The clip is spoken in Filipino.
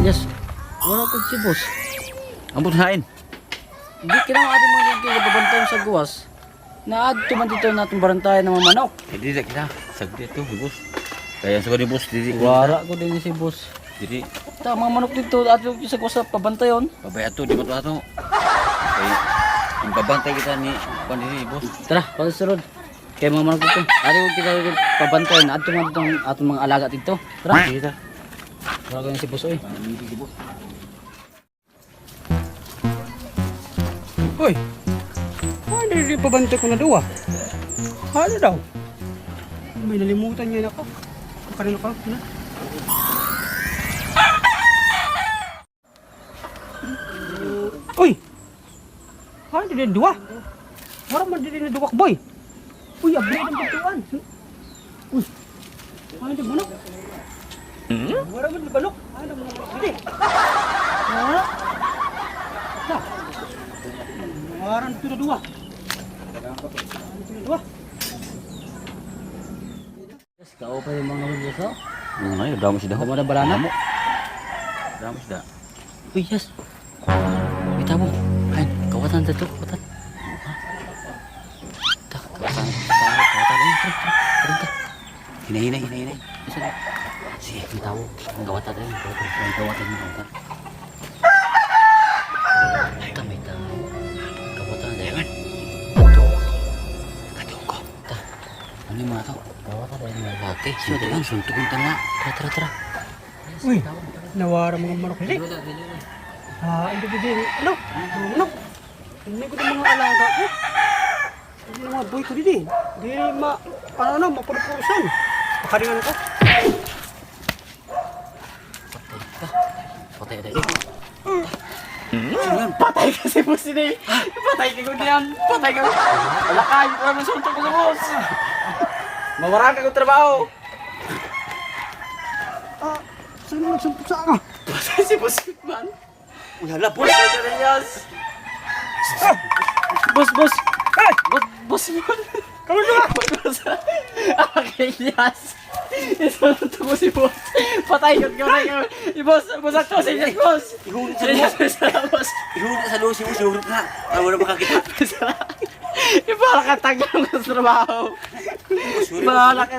Yes. Wala ko si boss. Ang puthain. Hindi kailangan ating mga nagbabantayan sa gawas. Naadto man dito natin barantayan ng mga manok. Hindi na kita. Sagdi ito, boss. Kaya sa ni boss, dili. Wara ko din si boss. Dili. Ta mga manok dito ato sa gawas pabantayon. Babay ato, di ba ito ato? Kaya, ang babantay kita ni Pandiri, boss. Tara, pagsunod. Kaya mga manok dito. Ari ko kita pabantayan adto man dito atong mga alaga dito. Tara. Kita. Wala ko din si boss oy. Hindi boss. Hoy! Ano rin pabantay ko na daw ah? Ano daw? May nalimutan niya na ako. Kanina ka, na? Uy! Ano din dua? Parang man din na duwak boy. Uy, abri ng pagtuan. Uy! Ano din manok? Wala man din manok? Ano man hindi? Ha? Ha? Waran itu dua. Dua. Yes, kao pa yung mga manok dito. Ano yun, damo siya daw. Damo na balana? Damo siya. Uy, yes. Kita mo. Ay, kawatan dito, kawatan. Tak, kawatan. Kawatan. Ay, Hinay. sige, kita mo. Ang kawatan rin. Kawatan. May tao. Kawatan na yun. Ito. Kadung ko. Ano yung mga to? Kawatan rin mga laki. Suntukan, suntukan tala. Tara. Uy, nawara mga manok hindi. Hindi. Ano? Ano? Hindi ko ng mga alaga ko. Hindi ng mga boy ko din. Hindi mapurupurusan. Makaringan ko. Patay na. Patay kasi po sila eh. Patay ka ko diyan. Patay ka. Wala ka. Wala man suntok ko sa boss. Mawarang ka ko trabaho. Saan mo nagsumpok sa ako? Patay si Boss man. Wala, boss. Boss. Hey! Boss man. Kamu dua! Okay, yes. Isunod ko si boss. Patay ko. Boss ako sa inyo, boss. Ihulog Boss. sa lusi mo, ihulog na. Wala makakita. Ibala ka tagal ng trabaho. Ibala ka